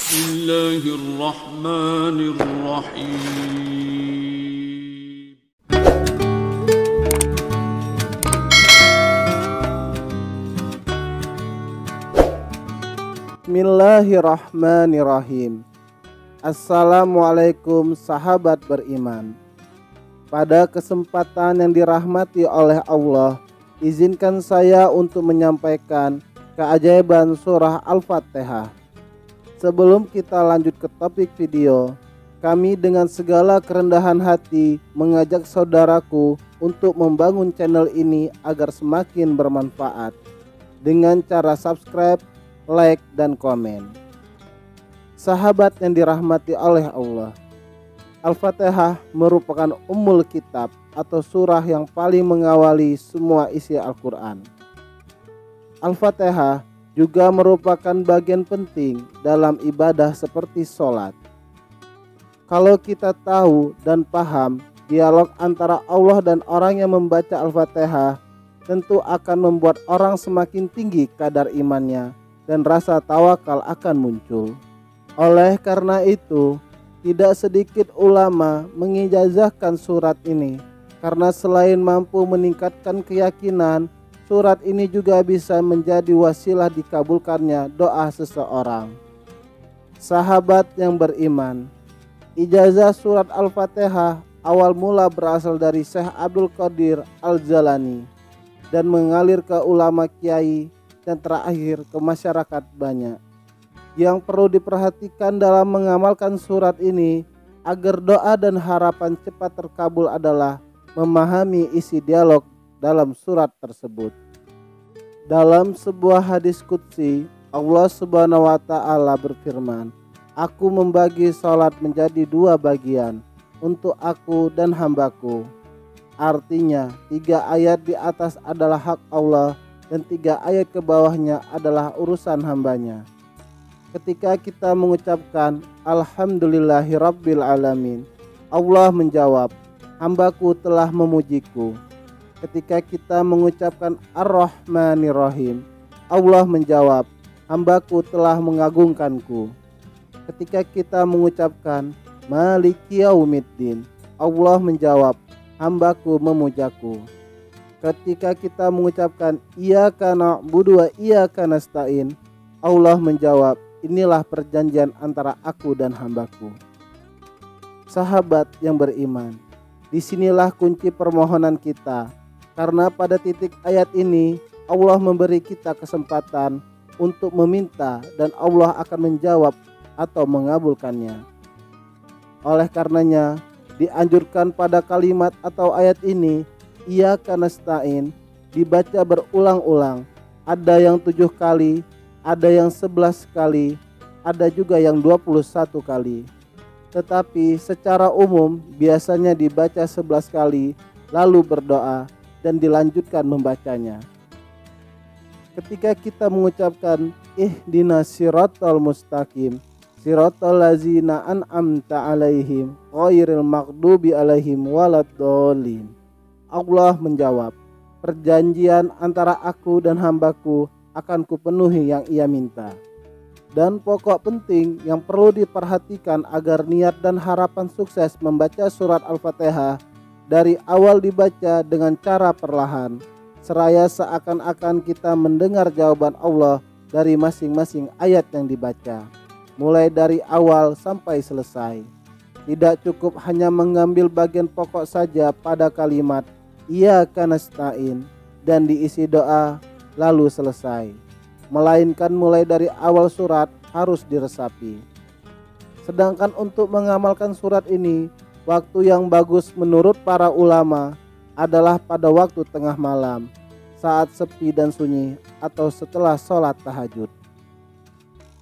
Bismillahirrahmanirrahim. Bismillahirrahmanirrahim. Assalamualaikum sahabat beriman. Pada kesempatan yang dirahmati oleh Allah, izinkan saya untuk menyampaikan keajaiban surah Al-Fatihah. Sebelum kita lanjut ke topik video, kami dengan segala kerendahan hati mengajak saudaraku untuk membangun channel ini agar semakin bermanfaat dengan cara subscribe, like, dan komen. Sahabat yang dirahmati oleh Allah, Al-Fatihah merupakan ummul kitab atau surah yang paling mengawali semua isi Al-Quran. Al-Fatihah juga merupakan bagian penting dalam ibadah seperti sholat. Kalau kita tahu dan paham dialog antara Allah dan orang yang membaca Al-Fatihah, tentu akan membuat orang semakin tinggi kadar imannya dan rasa tawakal akan muncul. Oleh karena itu, tidak sedikit ulama mengijazahkan surat ini karena selain mampu meningkatkan keyakinan, surat ini juga bisa menjadi wasilah dikabulkannya doa seseorang. Sahabat yang beriman, ijazah surat Al-Fatihah awal mula berasal dari Syekh Abdul Qadir Al-Jalani dan mengalir ke ulama kiai dan terakhir ke masyarakat banyak. Yang perlu diperhatikan dalam mengamalkan surat ini agar doa dan harapan cepat terkabul adalah memahami isi dialog dalam surat tersebut. Dalam sebuah hadis qudsi, Allah Subhanahu wa Ta'ala berfirman, "Aku membagi salat menjadi dua bagian untuk aku dan hambaku." Artinya 3 ayat di atas adalah hak Allah dan 3 ayat ke bawahnya adalah urusan hambanya. Ketika kita mengucapkan Alhamdulillahirabbil alamin, Allah menjawab, "Hambaku telah memujiku." Ketika kita mengucapkan Ar-Rahmanirrahim, Allah menjawab, "Hambaku telah mengagungkanku." Ketika kita mengucapkan Maliki Yaumiddin, Allah menjawab, "Hambaku memujaku." Ketika kita mengucapkan Iyyaka na'budu wa iyyaka nasta'in, Allah menjawab, "Inilah perjanjian antara aku dan hambaku." Sahabat yang beriman, disinilah kunci permohonan kita, karena pada titik ayat ini Allah memberi kita kesempatan untuk meminta dan Allah akan menjawab atau mengabulkannya. Oleh karenanya dianjurkan pada kalimat atau ayat ini Iyyaka nasta'in dibaca berulang-ulang, ada yang 7 kali, ada yang 11 kali, ada juga yang 21 kali. Tetapi secara umum biasanya dibaca 11 kali lalu berdoa dan dilanjutkan membacanya. Ketika kita mengucapkan ihdinas siratal mustaqim, siratal ladzina an'amta alaihim ghairil maghdubi alaihim waladdallin, Allah menjawab, "Perjanjian antara aku dan hambaku akan kupenuhi yang ia minta." Dan pokok penting yang perlu diperhatikan agar niat dan harapan sukses membaca surat Al-Fatihah dari awal dibaca dengan cara perlahan, seraya seakan-akan kita mendengar jawaban Allah dari masing-masing ayat yang dibaca, mulai dari awal sampai selesai. Tidak cukup hanya mengambil bagian pokok saja pada kalimat Iyyaka nasta'in dan diisi doa lalu selesai, melainkan mulai dari awal surat harus diresapi. Sedangkan untuk mengamalkan surat ini, waktu yang bagus menurut para ulama adalah pada waktu tengah malam, saat sepi dan sunyi atau setelah sholat tahajud.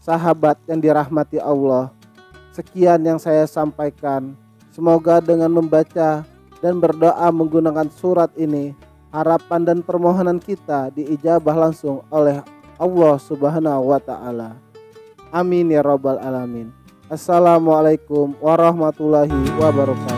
Sahabat yang dirahmati Allah, sekian yang saya sampaikan. Semoga dengan membaca dan berdoa menggunakan surat ini, harapan dan permohonan kita diijabah langsung oleh Allah Subhanahu wa Ta'ala. Amin ya rabbal alamin. Assalamualaikum warahmatullahi wabarakatuh.